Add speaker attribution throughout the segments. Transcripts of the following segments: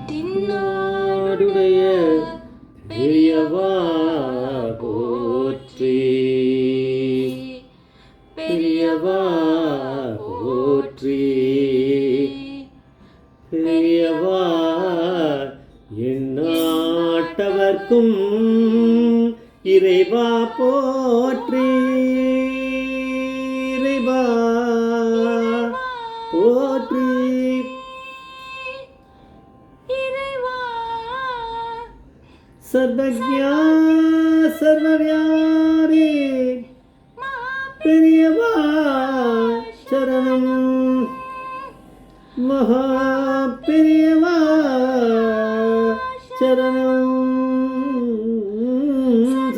Speaker 1: நாடுடைய பெரியவா போற்றி, பெரியவா போற்றி, பெரியவா எந்நாட்டவர்க்கும் இறைவா போற்றி, இறைவா போற்றி, சர்வஜ்ஞா சர்வவியாபி பெரியவா சரணம், மகா பெரியவா சரணம்,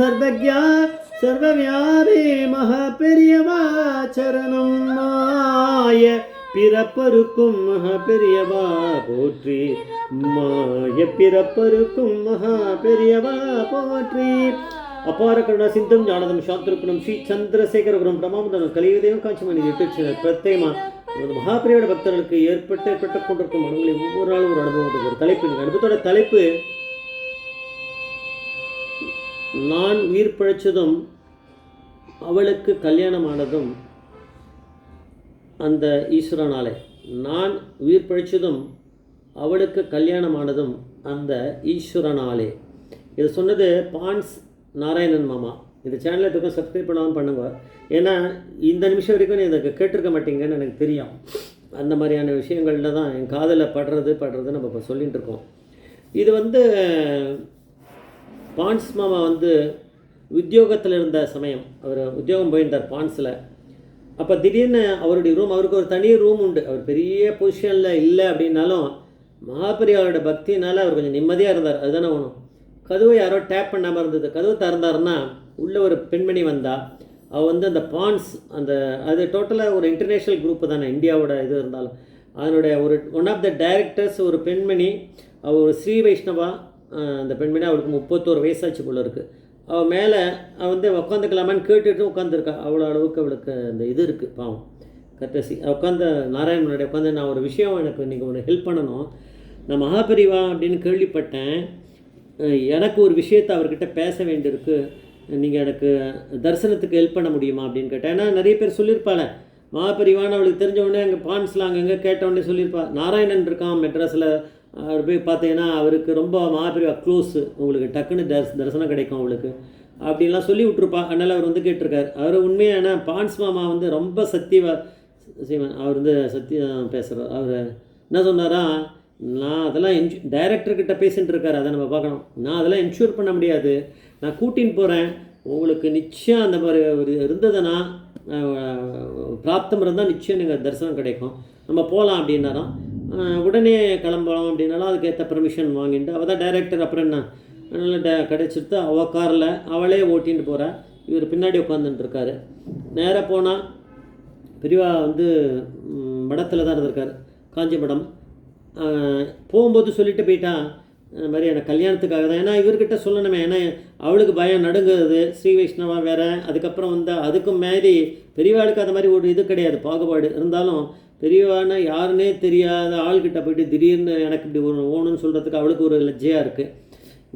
Speaker 1: சர்வஜ்ஞா சர்வவியாபி மகா பெரியவா சரணம், மாய பிறப்பருக்கும் மகா பெரியவா போற்றி, மாய பிறப்பருக்கும் மகா பெரியவா போற்றி. அபார கருணா சிந்தம் ஞானதம் சாந்திருக்கணும் ஸ்ரீ சந்திரசேகரபுரம் பிரமாமுதனம் கலியுதயம் காட்சிமணி யூடியூப் பிரத்யேகமாக மகாபிரியோட பக்தர்களுக்கு ஏற்பட்டு கொண்டிருக்கும் மனங்களை ஒவ்வொரு நாளும் ஒரு அனுபவம். ஒரு தலைப்பு, அனுபவத்தோட தலைப்பு நான் உயிர் பிழைச்சதும் அவளுக்கு கல்யாணமானதும் அந்த ஈஸ்வரனாலே. நான் உயிர் பிழைச்சதும் அவளுக்கு கல்யாணமானதும் அந்த ஈஸ்வரனாலே. இது சொன்னது பான்ஸ் நாராயணன் மாமா. இந்த சேனலை எதுக்கும் சப்ஸ்கிரைப் பண்ணாமல் பண்ணுங்க. ஏன்னா இந்த நிமிஷம் வரைக்கும் நீ எனக்கு கேட்டிருக்க மாட்டீங்கன்னு எனக்கு தெரியும். அந்த மாதிரியான விஷயங்களில் தான் என் காதில் படுறது நம்ம இப்போ சொல்லிகிட்டு இருக்கோம். இது பான்ஸ் மாமா உத்தியோகத்தில் இருந்த சமயம், அவர் உத்தியோகம் போயிருந்தார் பான்ஸில். அப்போ திடீர்னு அவருடைய ரூம், அவருக்கு ஒரு தனி ரூம் உண்டு. அவர் பெரிய பொசிஷனில் இல்லை அப்படின்னாலும் மகாபெரியாரோட பக்தினால் அவர் கொஞ்சம் நிம்மதியாக இருந்தார். அதுதானே ஒன்றும். கதவை யாரோ டேப் பண்ணாமல் இருந்தது. கதவு திறந்தாருன்னா உள்ளே ஒரு பெண்மணி வந்தால் அவள் அந்த பான்ஸ் அது டோட்டலாக ஒரு இன்டர்நேஷ்னல் குரூப்பு தானே, இந்தியாவோட இது இருந்தாலும் அதனுடைய ஒன் ஆஃப் த டைரக்டர்ஸ் ஒரு பெண்மணி. அவள் ஒரு ஸ்ரீ வைஷ்ணவா. அந்த பெண்மணி அவளுக்கு 31 வயசாச்சு போல இருக்குது. அவள் மேலே உட்காந்துக்கலாமான்னு கேட்டுட்டு உட்காந்துருக்கா. அவ்வளோ அளவுக்கு அவளுக்கு அந்த இது இருக்குது. பாவம் கட்டசி உட்காந்து நாராயணனுடைய உட்காந்து, நான் ஒரு விஷயம் எனக்கு நீங்கள் ஒன்று ஹெல்ப் பண்ணணும், நான் மகாபெரிவா அப்படின்னு கேள்விப்பட்டேன், எனக்கு ஒரு விஷயத்தை அவர்கிட்ட பேச வேண்டியிருக்கு, நீங்கள் எனக்கு தரிசனத்துக்கு ஹெல்ப் பண்ண முடியுமா அப்படின்னு கேட்டேன். ஏன்னா நிறைய பேர் சொல்லியிருப்பாள் மகாபெரிவான்னு அவளுக்கு தெரிஞ்சவுடனே அங்கே பான்ஸில் அங்கங்கே கேட்டவுடனே சொல்லியிருப்பா. நாராயணன் இருக்கான் மெட்ராஸில், அவர் போய் பார்த்தீங்கன்னா அவருக்கு ரொம்ப மகாபெரிவா க்ளோஸு, உங்களுக்கு டக்குன்னு தரிசனம் கிடைக்கும் அவளுக்கு அப்படின்லாம் சொல்லி விட்ருப்பா. அதனால் அவர் கேட்டிருக்கார். அவர் உண்மையான பான்ஸ் மாமா ரொம்ப சத்தியவா செய்வன். அவர் சத்தியம் பேசுகிறார். அவர் என்ன சொன்னாரா, நான் அதெல்லாம் டைரக்டர்கிட்ட பேசிகிட்டு இருக்கார், அதை நம்ம பார்க்கணும். நான் அதெல்லாம் இன்ஷூர் பண்ண முடியாது, நான் கூட்டின்னு போகிறேன், உங்களுக்கு நிச்சயம் அந்த மாதிரி ஒரு இருந்ததுன்னா பிராப்தம் இருந்தால் நிச்சயம் நீங்கள் தரிசனம் கிடைக்கும், நம்ம போகலாம் அப்படின்னாராம். உடனே கிளம்பலாம் அப்படின்னாலும் அதுக்கேற்ற பர்மிஷன் வாங்கிட்டு அவள் தான் டைரக்டர். அப்புறம் என்ன அதனால் கிடச்சிட்டு அவள் காரில் அவளே ஓட்டின்னு போகிறா. இவர் பின்னாடி உட்காந்துட்டுருக்காரு. நேராக போனால் பெரியவா மடத்தில் தான் இருந்திருக்கார், காஞ்சி மடம். போகும்போது சொல்லிட்டு போயிட்டான், இந்த மாதிரி எனக்கு கல்யாணத்துக்காக தான். ஏன்னா இவர்கிட்ட சொல்லணுமே, ஏன்னா அவளுக்கு பயம் நடுங்குறது, ஸ்ரீ வைஷ்ணவா வேறு. அதுக்கப்புறம் அதுக்கும் மாரி பெரியவாளுக்கு அது மாதிரி ஒரு இது கிடையாது, பாகுபாடு இருந்தாலும். பெரியவானா யாருன்னே தெரியாத ஆள்கிட்ட போய்ட்டு திடீர்னு எனக்கு இப்படி ஓணுன்னு சொல்கிறதுக்கு அவளுக்கு ஒரு லஜ்ஜையாக இருக்குது.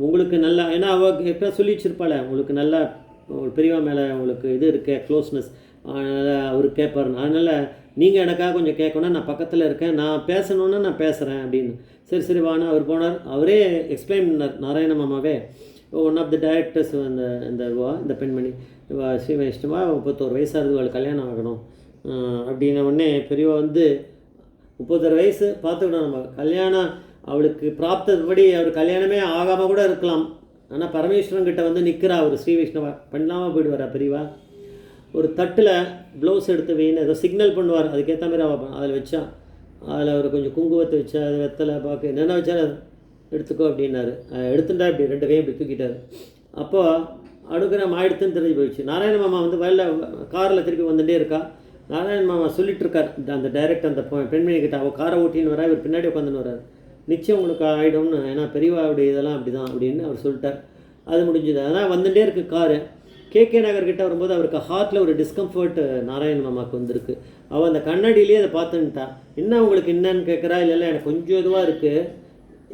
Speaker 1: உங்களுக்கு நல்லா, ஏன்னா அவள் எப்போ சொல்லி வச்சுருப்பாள், உங்களுக்கு நல்லா பெரியவா மேலே உங்களுக்கு இது இருக்கே க்ளோஸ்னஸ், அதனால் அவர் கேட்பார். அதனால் நீங்கள் எனக்காக கொஞ்சம் கேட்கணும், நான் பக்கத்தில் இருக்கேன், நான் பேசணுன்னா நான் பேசுகிறேன் அப்படின்னு. சரி சரி வானா அவர் போனார். அவரே எக்ஸ்பிளைன் பண்ணார், நாராயண மாமாவே. ஒன் ஆஃப் த டைரக்டர்ஸ் இந்த பெண்மணி ஸ்ரீ வைஷ்ணவா 31 வயசாகுது, அவளுக்கு கல்யாணம் ஆகணும் அப்படின்ன உடனே பெரியவா 31 வயசு பார்த்துக்கணும், நம்ம கல்யாணம் அவளுக்கு பிராப்தப்படி அவர் கல்யாணமே ஆகாமல் கூட இருக்கலாம். ஆனால் பரமேஸ்வரன்கிட்ட நிற்கிறா அவர் ஸ்ரீ வைஷ்ணவா. பண்ணாமல் போயிடுவாரா பெரியவா. ஒரு தட்டில் ப்ளவுஸ் எடுத்து வீணு ஏதோ சிக்னல் பண்ணுவார், அதுக்கேற்ற மாதிரி அவள் அதில் வச்சா. அதில் அவர் கொஞ்சம் குங்குமத்தை வச்சா, அது வெத்தலை பார்க்க என்னென்ன வச்சாலும் எடுத்துக்கோ அப்படின்னாரு. எடுத்துட்டா இப்படி 2 கையும் இப்படி தூக்கிட்டார். அப்போது அடுக்கிற ஆயிடுத்துன்னு தெரிஞ்சு போயிடுச்சு. நாராயண மாமா வயலில் காரில் திருப்பி வந்துகிட்டே இருக்கா. நாராயண மாமா சொல்லிட்டு இருக்கார் அந்த டைரக்டர் அந்த பெண்மணிக்கிட்ட. அவள் காரை ஓட்டின்னு வரா, இவர் பின்னாடி உட்காந்துன்னு வர்றார். நிச்சயம் உங்களுக்கு ஆகிடும்னு, ஏன்னா பெரியவாவுடைய இதெல்லாம் அப்படி தான் அப்படின்னு அவர் சொல்லிட்டார். அது முடிஞ்சுது. அதனால் வந்துகிட்டே இருக்குது காரு. கேகே நகர்கிட்ட வரும்போது அவருக்கு ஹார்ட்டில் ஒரு டிஸ்கம்ஃபர்ட் நாராயண மாமாவுக்கு வந்திருக்கு. அவள் அந்த கண்ணாடியிலேயே அதை பார்த்துன்ட்டா. என்ன உங்களுக்கு என்னன்னு கேட்குறா, இல்லை எனக்கு கொஞ்சம் இதுவாக இருக்குது,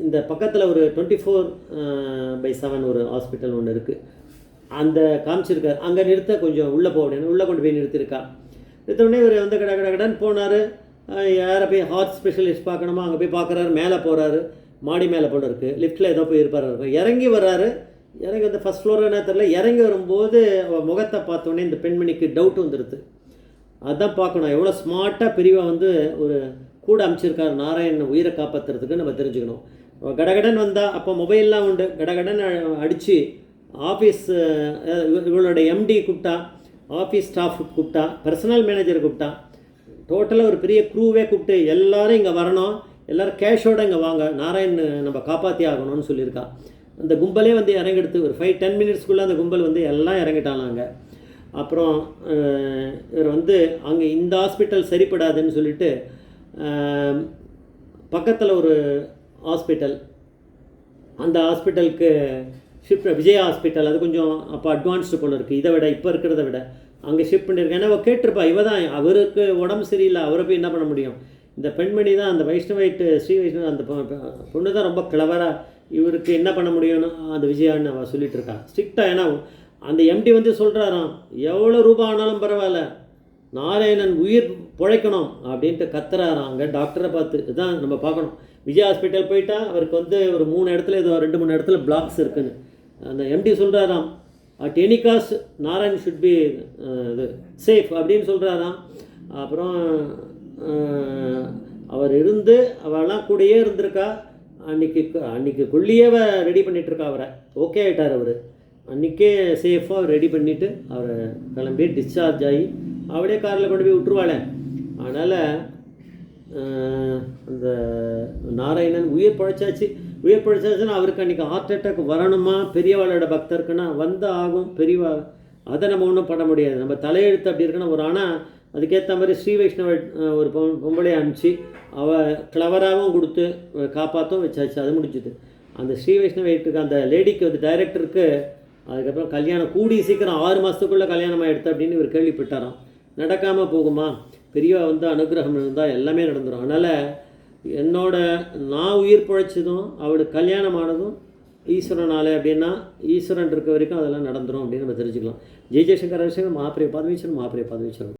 Speaker 1: இந்த பக்கத்தில் ஒரு 24/7 ஒரு ஹாஸ்பிட்டல் ஒன்று இருக்குது, அந்த காமிச்சிருக்கார். அங்கே நிறுத்த கொஞ்சம் உள்ளே போக அப்படின்னு உள்ளே கொண்டு போய் நிறுத்திருக்கா. நிறுத்தவுடனே இவர் வந்து கடன் போனார். யாரை போய் ஹார்ட் ஸ்பெஷலிஸ்ட் பார்க்கணுமா அங்கே போய் பார்க்குறாரு. மேலே போகிறாரு, மாடி மேலே போல இருக்குது, லிஃப்ட்டில் ஏதோ போய் இருப்பார். இறங்கி வர்றாரு. இறங்கி வந்து ஃபஸ்ட் ஃப்ளோர் என்ன தெரில. இறங்கி வரும்போது முகத்தை பார்த்தோன்னே இந்த பெண்மணிக்கு டவுட் வந்துடுது. அதுதான் பார்க்கணும், எவ்வளோ ஸ்மார்ட்டாக பிரிவாக வந்து ஒரு கூட அமைச்சிருக்காரு நாராயணன் உயிரை காப்பாற்றுறதுக்கு நம்ம தெரிஞ்சுக்கணும். கடகடன் வந்தால் அப்போ மொபைல்லாம் உண்டு. கடகடன் அடித்து ஆஃபீஸ் இவளோட எம்டி கூப்பிட்டா, ஆஃபீஸ் ஸ்டாஃப் கூப்பிட்டா, பர்சனல் மேனேஜர் கூப்பிட்டா, டோட்டலாக ஒரு பெரிய க்ரூவே கூப்பிட்டு எல்லாரும் இங்கே வரணும், எல்லோரும் கேஷோடு இங்கே வாங்க, நாராயண் நம்ம காப்பாற்றி ஆகணும்னு சொல்லியிருக்கா. அந்த கும்பலே வந்து இறங்கிடுத்து. ஒரு 5-10 மினிட்ஸ்க்குள்ளே அந்த கும்பல் வந்து எல்லாம் இறங்கிட்டாங்க. அப்புறம் இவர் வந்து அங்கே இந்த ஹாஸ்பிட்டல் சரிப்படாதுன்னு சொல்லிட்டு பக்கத்தில் ஒரு ஹாஸ்பிட்டல், அந்த ஹாஸ்பிட்டலுக்கு ஷிஃப்ட், விஜயா ஹாஸ்பிட்டல், அது கொஞ்சம் அப்போ அட்வான்ஸ்டு போல இருக்குது, இதை விட இப்போ இருக்கிறத விட அங்கே ஷிஃப்ட் பண்ணியிருக்கேன். ஏன்னா கேட்டிருப்பா, இவ தான், அவருக்கு உடம்பு சரியில்லை, அவரை போய் என்ன பண்ண முடியும். இந்த பெண்மணி தான், அந்த வைஷ்ணவைட்டு ஸ்ரீ வைஷ்ணவ அந்த பொண்ணு தான் ரொம்ப கிளவராக இவருக்கு என்ன பண்ண முடியும்னு அந்த விஜயான்னு அவள் சொல்லிகிட்டு இருக்கா ஸ்ட்ரிக்டாக. ஏன்னா அந்த எம்டி வந்து சொல்கிறாராம், எவ்வளோ ரூபா ஆனாலும் பரவாயில்ல, நாராயணன் உயிர் பிழைக்கணும் அப்படின்ட்டு கத்துறாராம். அங்கே டாக்டரை பார்த்து இதுதான் நம்ம பார்க்கணும். விஜய் ஹாஸ்பிட்டல் போயிட்டால் அவருக்கு வந்து ஒரு 3 இடத்துல ஏதோ 2-3 இடத்துல பிளாக்ஸ் இருக்குன்னு அந்த எம்டி சொல்கிறாராம். At any cost Narayan should be இது சேஃப் அப்படின்னு சொல்கிறாராம். அப்புறம் அவர் இருந்து அவெல்லாம் கூடயே இருந்திருக்கா. அன்றைக்கி கொல்லியே ரெடி பண்ணிகிட்ருக்கா அவரை. ஓகே ஆகிட்டார் அவர். அன்றைக்கே சேஃபாக ரெடி பண்ணிவிட்டு அவரை கிளம்பி டிஸ்சார்ஜ் ஆகி அவளே காரில் கொண்டு போய் விட்டுருவாளே. அதனால் அந்த நாராயணன் உயிர் பிழைச்சாச்சுன்னா அவருக்கு அன்றைக்கி ஹார்ட் அட்டாக் வரணுமா, பெரியவாளோட பக்தருக்குன்னா வந்து ஆகும். பெரியவா அதை நம்ம ஒன்றும் பண்ண முடியாது, நம்ம தலையெழுத்து அப்படி இருக்குன்னா ஒரு. ஆனால் அதுக்கேற்ற மாதிரி ஸ்ரீ வைஷ்ணவ ஒரு பொம்பளையை அனுப்பிச்சு அவள் கிளவராகவும் கொடுத்து காப்பாற்றும் வச்சாச்சு. அது முடிஞ்சுது. அந்த ஸ்ரீ வைஷ்ணவத்துக்கு அந்த லேடிக்கு வந்து டைரக்டருக்கு அதுக்கப்புறம் கல்யாணம் கூடி சீக்கிரம் 6 மாதத்துக்குள்ளே கல்யாணமாக எடுத்து அப்படின்னு இவர் கேள்விப்பட்டாராம். நடக்காமல் போகுமா, பெரியவா வந்து அனுகிரகம் இருந்தால் எல்லாமே நடந்துடும். அதனால் நான் உயிர் பிழைச்சதும் அவளுக்கு கல்யாணம் ஆனதும் ஈஸ்வரனாலே அப்படின்னா ஈஸ்வரன் இருக்க வரைக்கும் அதெல்லாம் நடந்துடும் அப்படின்னு நம்ம தெரிஞ்சுக்கலாம். ஜெய் ஜெய்சங்கர் மகாபிரிய பாதவீச்சரம்.